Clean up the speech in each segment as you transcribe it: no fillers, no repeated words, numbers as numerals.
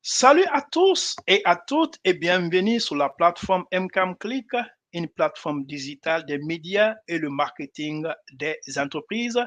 Salut à tous et à toutes et bienvenue sur la plateforme MCAM Click, une plateforme digitale des médias et le marketing des entreprises.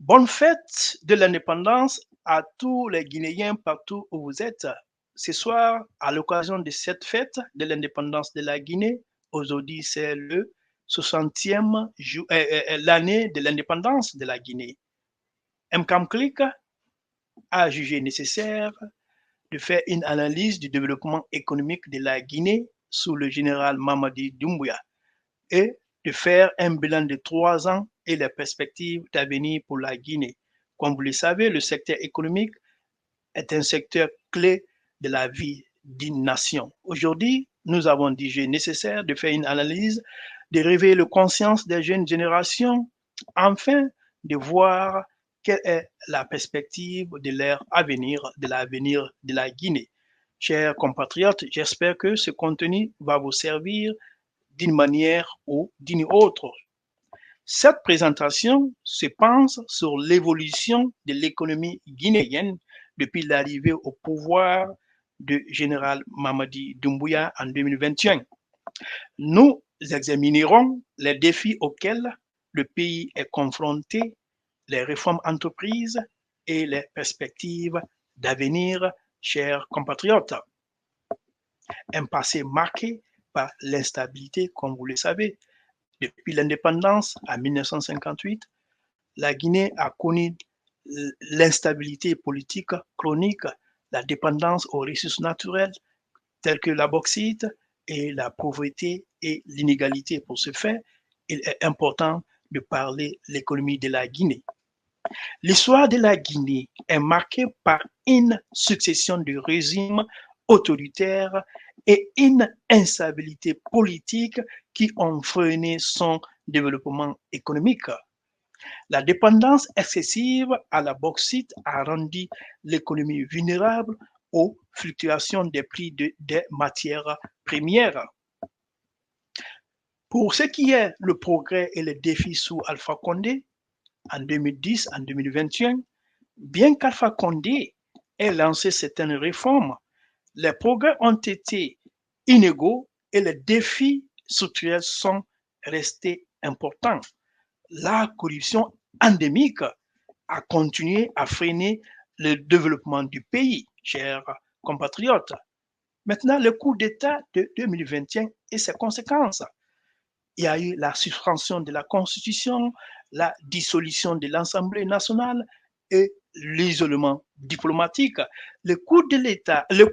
Bonne fête de l'indépendance à tous les Guinéens partout où vous êtes. Ce soir, à l'occasion de cette fête de l'indépendance de la Guinée, aujourd'hui c'est le 60e l'année de l'indépendance de la Guinée. MCAM Click a jugé nécessaire de faire une analyse du développement économique de la Guinée sous le général Mamadi Doumbouya et de faire un bilan de 3 ans et les perspectives d'avenir pour la Guinée. Comme vous le savez, le secteur économique est un secteur clé de la vie d'une nation. Aujourd'hui, nous avons jugé nécessaire de faire une analyse, de réveiller la conscience des jeunes générations, afin de voir quelle est la perspective de leur avenir, de l'avenir de la Guinée. Chers compatriotes, j'espère que ce contenu va vous servir d'une manière ou d'une autre. Cette présentation se pense sur l'évolution de l'économie guinéenne depuis l'arrivée au pouvoir du général Mamadi Doumbouya en 2021. Nous examinerons les défis auxquels le pays est confronté, les réformes entreprises et les perspectives d'avenir, chers compatriotes. Un passé marqué par l'instabilité, comme vous le savez. Depuis l'indépendance en 1958, la Guinée a connu l'instabilité politique chronique, la dépendance aux ressources naturelles telles que la bauxite et la pauvreté et l'inégalité. Pour ce fait, il est important de parler de l'économie de la Guinée. L'histoire de la Guinée est marquée par une succession de régimes autoritaires et une instabilité politique qui ont freiné son développement économique. La dépendance excessive à la bauxite a rendu l'économie vulnérable aux fluctuations des prix des matières premières. Pour ce qui est le progrès et les défis sous Alpha Condé, en 2010, en 2021, bien qu'Alpha Condé ait lancé certaines réformes, les progrès ont été inégaux et les défis structurels sont restés importants. La corruption endémique a continué à freiner le développement du pays, chers compatriotes. Maintenant, le coup d'État de 2021 et ses conséquences. Il y a eu la suspension de la Constitution, la dissolution de l'Assemblée nationale et l'isolement diplomatique. Le coup d'État de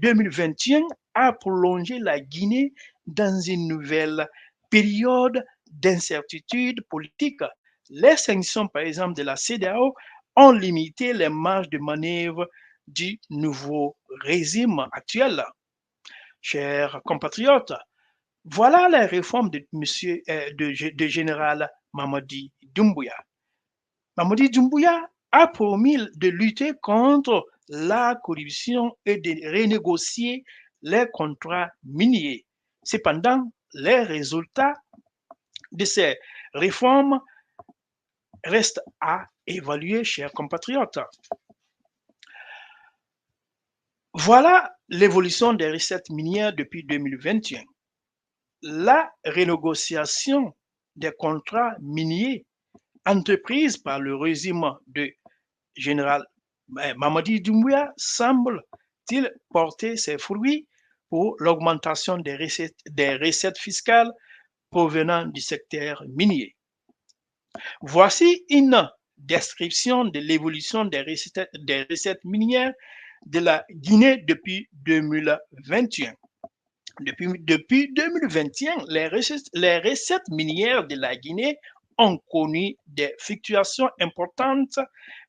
2021 a prolongé la Guinée dans une nouvelle période d'incertitude politique. Les sanctions, par exemple, de la CEDEAO ont limité les marges de manœuvre du nouveau régime actuel. Chers compatriotes, voilà les réformes de général Mamadi Doumbouya. Mamadi Doumbouya a promis de lutter contre la corruption et de renégocier les contrats miniers. Cependant, les résultats de ces réformes restent à évaluer, chers compatriotes. Voilà l'évolution des recettes minières depuis 2021. La renégociation des contrats miniers entreprise par le régime de général Mamadi Doumbouya semble-t-il porter ses fruits pour l'augmentation des recettes fiscales provenant du secteur minier. Voici une description de l'évolution des recettes minières de la Guinée depuis 2021. Depuis 2021, les recettes minières de la Guinée ont connu des fluctuations importantes,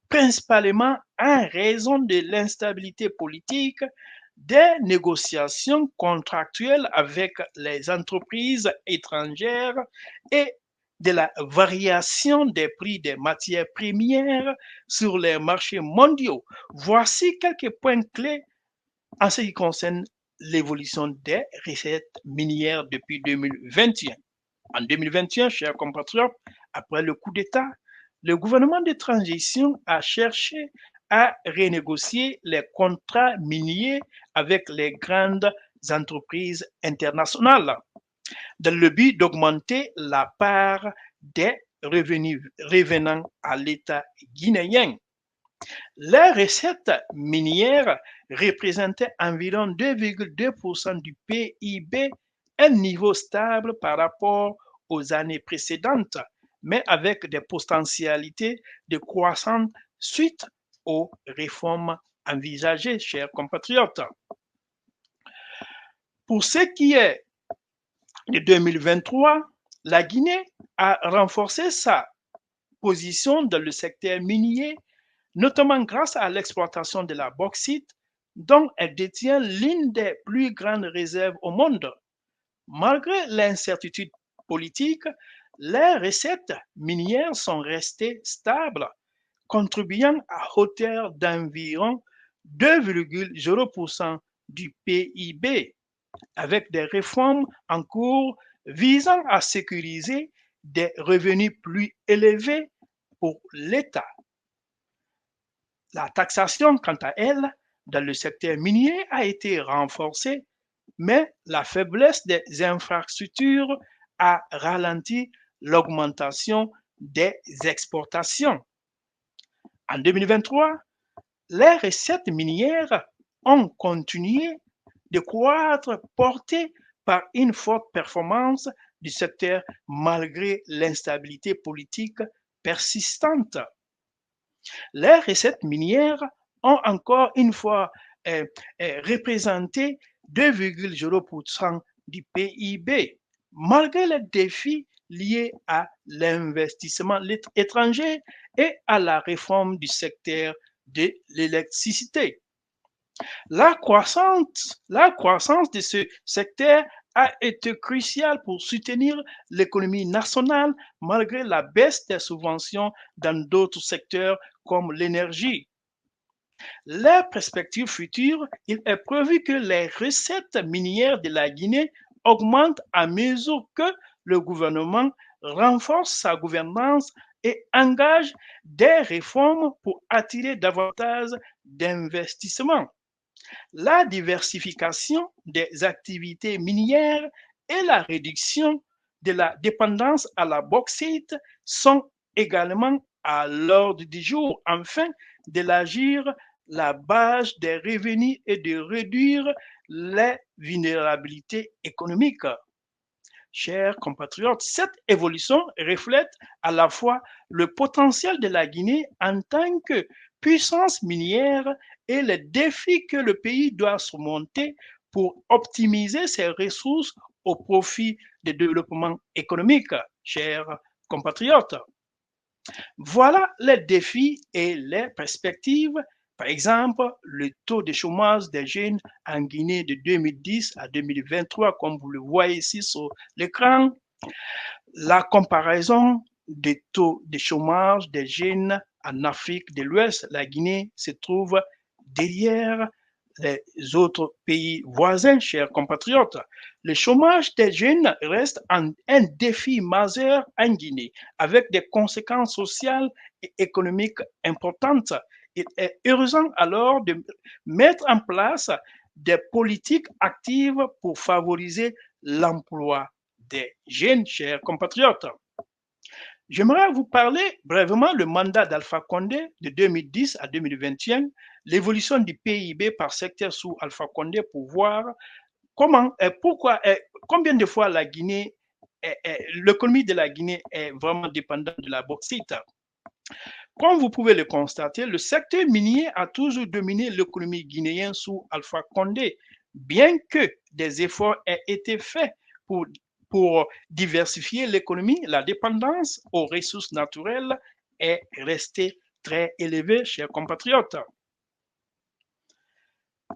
principalement en raison de l'instabilité politique, des négociations contractuelles avec les entreprises étrangères et de la variation des prix des matières premières sur les marchés mondiaux. Voici quelques points clés en ce qui concerne l'évolution des recettes minières depuis 2021. En 2021, chers compatriotes, après le coup d'État, le gouvernement de transition a cherché à renégocier les contrats miniers avec les grandes entreprises internationales dans le but d'augmenter la part des revenus revenant à l'État guinéen. Les recettes minières représentaient environ 2,2% du PIB, un niveau stable par rapport aux années précédentes, mais avec des potentialités de croissance suite aux réformes envisagées, chers compatriotes. Pour ce qui est de 2023, la Guinée a renforcé sa position dans le secteur minier, notamment grâce à l'exploitation de la bauxite, dont elle détient l'une des plus grandes réserves au monde. Malgré l'incertitude politique, les recettes minières sont restées stables, contribuant à hauteur d'environ 2,0% du PIB, avec des réformes en cours visant à sécuriser des revenus plus élevés pour l'État. La taxation, quant à elle, dans le secteur minier a été renforcée, mais la faiblesse des infrastructures a ralenti l'augmentation des exportations. En 2023, les recettes minières ont continué de croître, portées par une forte performance du secteur malgré l'instabilité politique persistante. Les recettes minières ont encore une fois représenté 2,0% du PIB, malgré les défis liés à l'investissement étranger et à la réforme du secteur de l'électricité. La croissance de ce secteur a été cruciale pour soutenir l'économie nationale malgré la baisse des subventions dans d'autres secteurs comme l'énergie. Les perspectives futures, il est prévu que les recettes minières de la Guinée augmentent à mesure que le gouvernement renforce sa gouvernance et engage des réformes pour attirer davantage d'investissements. La diversification des activités minières et la réduction de la dépendance à la bauxite sont également à l'ordre du jour, afin d'élargir la base des revenus et de réduire les vulnérabilités économiques. Chers compatriotes, cette évolution reflète à la fois le potentiel de la Guinée en tant que puissance minière et les défis que le pays doit surmonter pour optimiser ses ressources au profit du développement économique. Chers compatriotes, voilà les défis et les perspectives. Par exemple, le taux de chômage des jeunes en Guinée de 2010 à 2023, comme vous le voyez ici sur l'écran. La comparaison des taux de chômage des jeunes en Afrique de l'Ouest, la Guinée se trouve derrière les autres pays voisins, chers compatriotes. Le chômage des jeunes reste un défi majeur en Guinée, avec des conséquences sociales et économiques importantes. Il est urgent alors de mettre en place des politiques actives pour favoriser l'emploi des jeunes, chers compatriotes. J'aimerais vous parler brièvement le mandat d'Alpha Condé de 2010 à 2021, l'évolution du PIB par secteur sous Alpha Condé pour voir comment et pourquoi et combien de fois la Guinée, l'économie de la Guinée est vraiment dépendante de la bauxite. Comme vous pouvez le constater, le secteur minier a toujours dominé l'économie guinéenne sous Alpha Condé, bien que des efforts aient été faits pour diversifier l'économie. La dépendance aux ressources naturelles est restée très élevée, chers compatriotes.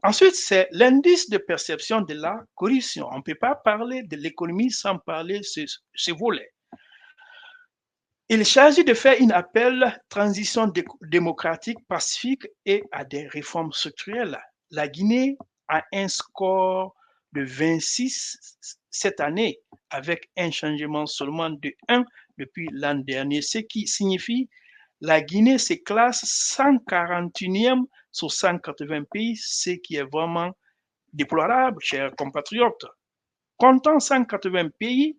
Ensuite, c'est l'indice de perception de la corruption. On ne peut pas parler de l'économie sans parler de ce volet. Il s'agit de faire un appel à transition démocratique pacifique et à des réformes structurelles. La Guinée a un score de 26 cette année, avec un changement seulement de 1 depuis l'an dernier, ce qui signifie la Guinée se classe 141e sur 180 pays, ce qui est vraiment déplorable, chers compatriotes. Comptant 180 pays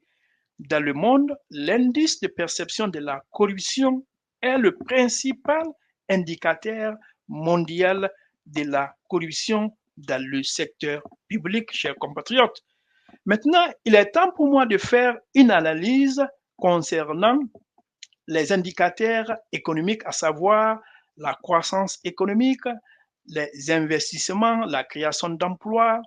dans le monde, l'indice de perception de la corruption est le principal indicateur mondial de la corruption dans le secteur public, chers compatriotes. Maintenant, il est temps pour moi de faire une analyse concernant les indicateurs économiques, à savoir la croissance économique, les investissements, la création d'emplois,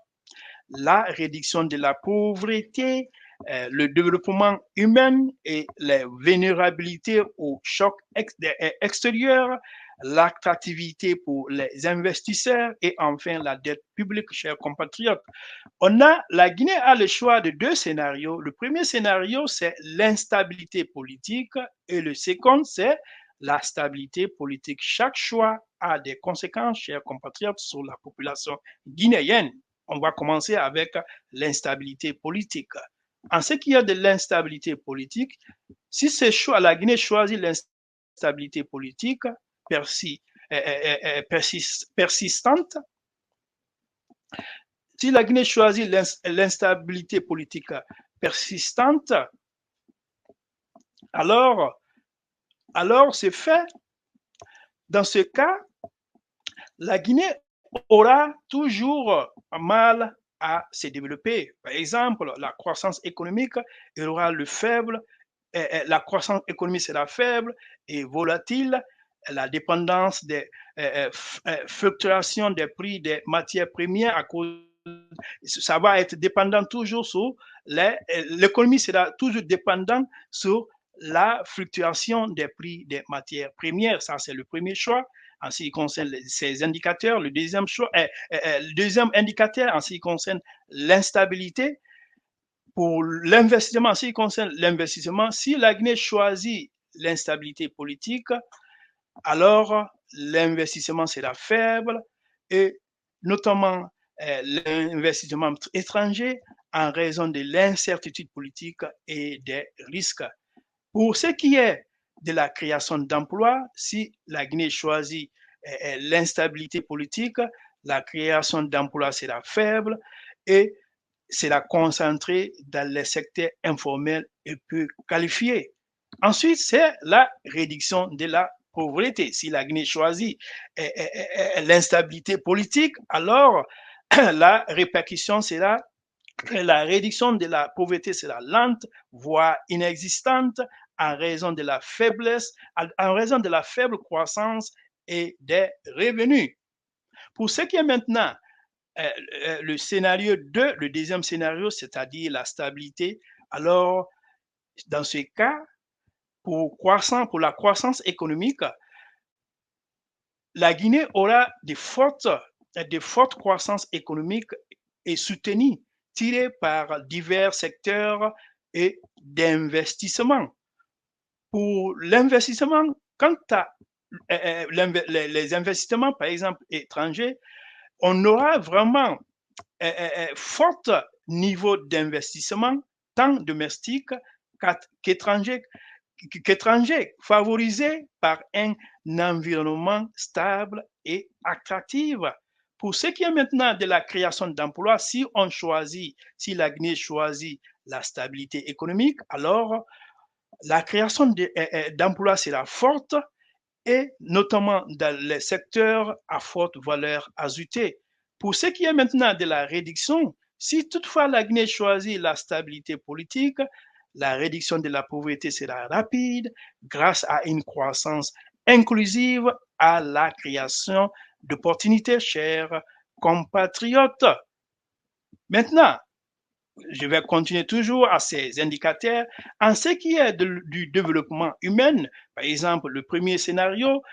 la réduction de la pauvreté, le développement humain et les vulnérabilités aux chocs extérieurs, l'attractivité pour les investisseurs et enfin la dette publique, chers compatriotes. La Guinée a le choix de deux scénarios. Le premier scénario, c'est l'instabilité politique et le second, c'est la stabilité politique. Chaque choix a des conséquences, chers compatriotes, sur la population guinéenne. On va commencer avec l'instabilité politique. En ce qui est de l'instabilité politique, si la Guinée choisit l'instabilité politique persistante, si la Guinée choisit l'instabilité politique persistante, alors c'est fait. Dans ce cas, la Guinée aura toujours mal à se développer. Par exemple, la croissance économique aura le faible, la croissance économique sera faible et volatile. La dépendance des fluctuations des prix des matières premières à cause ça va être dépendant toujours sur l'économie sera toujours dépendante sur la fluctuation des prix des matières premières. Ça, c'est le premier choix en ce qui concerne ces indicateurs. Le deuxième choix, le deuxième indicateur en ce qui concerne l'instabilité. Pour l'investissement, en ce qui concerne l'investissement, si la Guinée choisit l'instabilité politique, alors l'investissement sera faible et notamment l'investissement étranger en raison de l'incertitude politique et des risques. Pour ce qui est de la création d'emplois, si la Guinée choisit l'instabilité politique, la création d'emplois sera faible et sera concentrée dans les secteurs informels et peu qualifiés. Ensuite, c'est la réduction de la pauvreté. Si la Guinée choisit l'instabilité politique, alors la répercussion sera la réduction de la pauvreté sera lente, voire inexistante, en raison de la faiblesse, en raison de la faible croissance et des revenus. Pour ce qui est maintenant le scénario 2, le deuxième scénario, c'est-à-dire la stabilité, alors dans ce cas, pour la croissance économique, la Guinée aura de fortes croissances économiques et soutenues, tirées par divers secteurs et d'investissement. Pour l'investissement, quant à les investissements, par exemple, étrangers, on aura vraiment fort niveau d'investissement, tant domestique qu'étranger, favorisé par un environnement stable et attractif. Pour ce qui est maintenant de la création d'emplois, si la Guinée choisit la stabilité économique, alors la création d'emplois sera forte et notamment dans les secteurs à forte valeur ajoutée. Pour ce qui est maintenant de la réduction, si toutefois la Guinée choisit la stabilité politique, la réduction de la pauvreté sera rapide grâce à une croissance inclusive, à la création d'opportunités, chers compatriotes. Maintenant, je vais continuer toujours à ces indicateurs. En ce qui est du développement humain, par exemple, le premier scénario,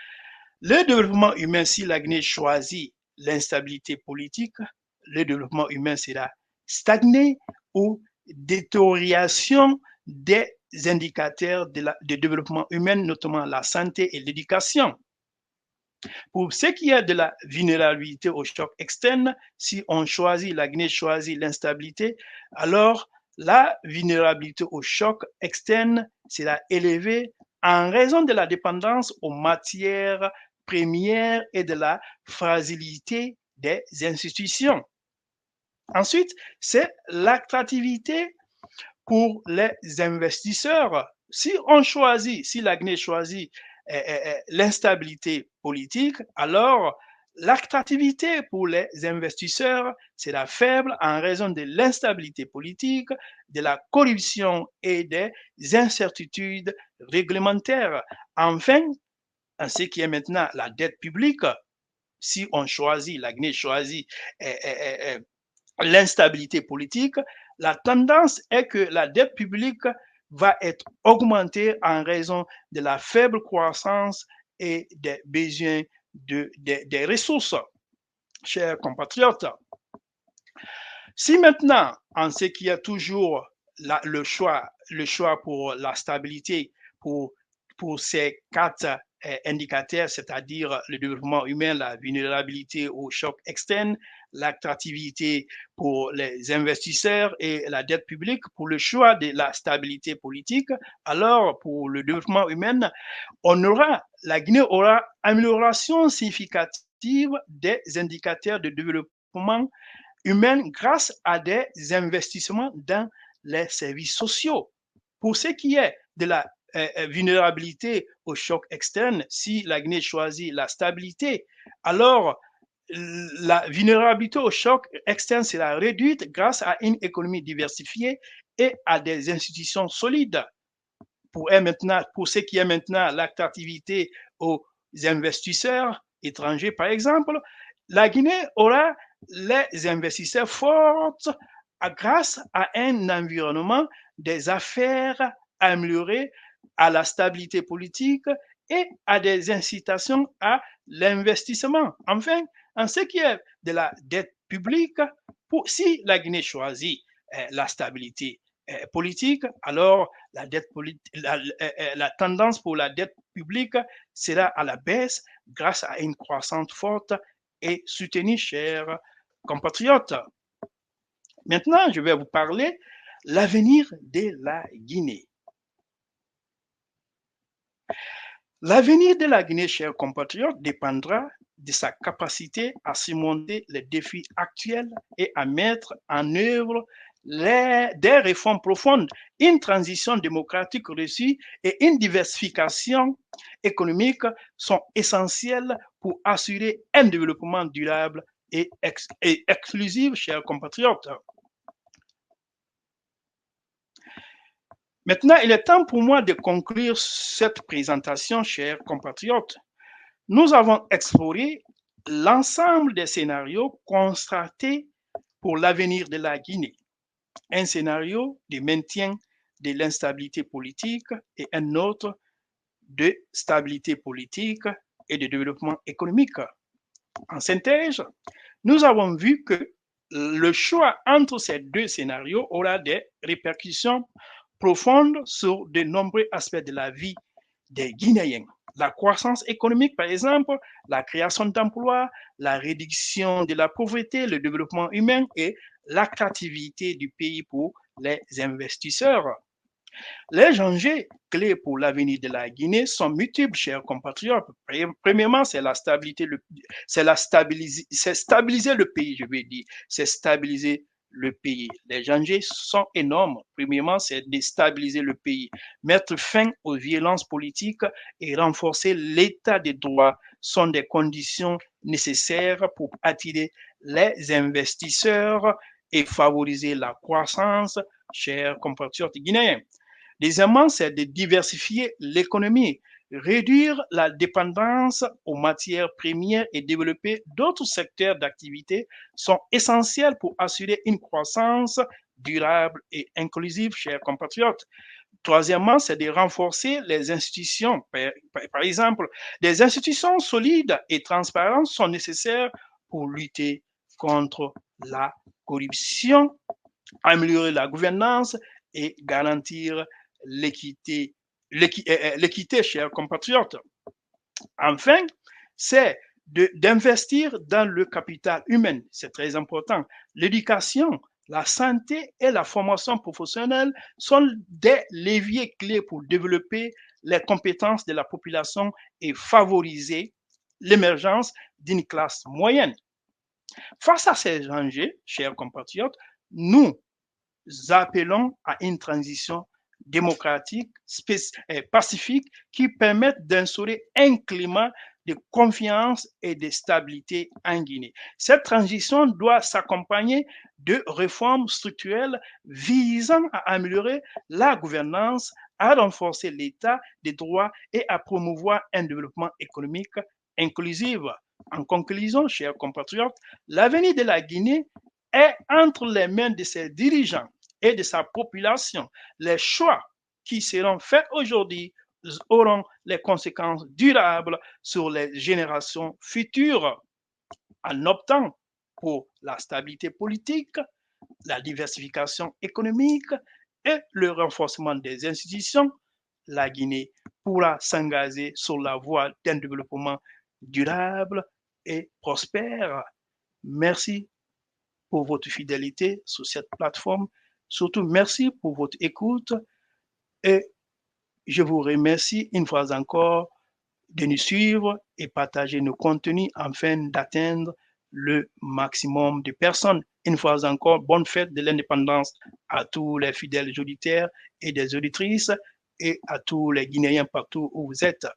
le développement humain, si la Guinée choisit l'instabilité politique, le développement humain sera stagné ou détérioration des indicateurs de développement humain, notamment la santé et l'éducation. Pour ce qui est de la vulnérabilité au choc externe, si la Guinée choisit l'instabilité, alors la vulnérabilité au choc externe sera élevée en raison de la dépendance aux matières premières et de la fragilité des institutions. Ensuite, c'est l'attractivité pour les investisseurs. Si la Guinée choisit l'instabilité politique, alors l'attractivité pour les investisseurs sera faible en raison de l'instabilité politique, de la corruption et des incertitudes réglementaires. Enfin, en ce qui est maintenant la dette publique, si la Guinée choisit l'instabilité politique, la tendance est que la dette publique va être augmentée en raison de la faible croissance et des besoins des ressources. Chers compatriotes, si maintenant, en ce qui est toujours le choix pour la stabilité, pour ces quatre indicateurs, c'est-à-dire le développement humain, la vulnérabilité au choc externe, l'attractivité pour les investisseurs et la dette publique, pour le choix de la stabilité politique, alors pour le développement humain, la Guinée aura amélioration significative des indicateurs de développement humain grâce à des investissements dans les services sociaux. Pour ce qui est de la vulnérabilité au choc externe, si la Guinée choisit la stabilité, alors la vulnérabilité au choc externe sera réduite grâce à une économie diversifiée et à des institutions solides. Pour ce qui est maintenant l'attractivité aux investisseurs étrangers, par exemple, la Guinée aura les investisseurs forts grâce à un environnement des affaires amélioré, à la stabilité politique et à des incitations à l'investissement. Enfin, en ce qui est de la dette publique, si la Guinée choisit la stabilité politique, alors la tendance pour la dette publique sera à la baisse grâce à une croissance forte et soutenue, chers compatriotes. Maintenant, je vais vous parler de l'avenir de la Guinée. L'avenir de la Guinée, chers compatriotes, dépendra de sa capacité à surmonter les défis actuels et à mettre en œuvre des réformes profondes, une transition démocratique réussie et une diversification économique sont essentielles pour assurer un développement durable et exclusif, chers compatriotes. Maintenant, il est temps pour moi de conclure cette présentation, chers compatriotes. Nous avons exploré l'ensemble des scénarios constatés pour l'avenir de la Guinée. Un scénario de maintien de l'instabilité politique et un autre de stabilité politique et de développement économique. En synthèse, nous avons vu que le choix entre ces deux scénarios aura des répercussions profondes sur de nombreux aspects de la vie des Guinéens. La croissance économique, par exemple, la création d'emplois, la réduction de la pauvreté, le développement humain et l'attractivité du pays pour les investisseurs. Les enjeux clés pour l'avenir de la Guinée sont multiples, chers compatriotes. Premièrement, c'est stabiliser le pays, je veux dire. C'est stabiliser le pays. Les enjeux sont énormes. Premièrement, c'est de stabiliser le pays. Mettre fin aux violences politiques et renforcer l'état de droit sont des conditions nécessaires pour attirer les investisseurs et favoriser la croissance, chers compatriotes guinéens. Deuxièmement, c'est de diversifier l'économie, réduire la dépendance aux matières premières et développer d'autres secteurs d'activité sont essentiels pour assurer une croissance durable et inclusive, chers compatriotes. Troisièmement, c'est de renforcer les institutions. Par exemple, des institutions solides et transparentes sont nécessaires pour lutter contre la corruption, améliorer la gouvernance et garantir l'équité, chers compatriotes. Enfin, c'est d'investir dans le capital humain. C'est très important. L'éducation, la santé et la formation professionnelle sont des leviers clés pour développer les compétences de la population et favoriser l'émergence d'une classe moyenne. Face à ces enjeux, chers compatriotes, nous appelons à une transition démocratique, pacifique, qui permette d'instaurer un climat de confiance et de stabilité en Guinée. Cette transition doit s'accompagner de réformes structurelles visant à améliorer la gouvernance, à renforcer l'état des droits et à promouvoir un développement économique inclusif. En conclusion, chers compatriotes, l'avenir de la Guinée est entre les mains de ses dirigeants et de sa population. Les choix qui seront faits aujourd'hui auront les conséquences durables sur les générations futures. En optant pour la stabilité politique, la diversification économique et le renforcement des institutions, la Guinée pourra s'engager sur la voie d'un développement durable et prospère. Merci pour votre fidélité sur cette plateforme. Surtout, merci pour votre écoute et je vous remercie une fois encore de nous suivre et partager nos contenus afin d'atteindre le maximum de personnes. Une fois encore, bonne fête de l'indépendance à tous les fidèles auditeurs et des auditrices et à tous les Guinéens partout où vous êtes.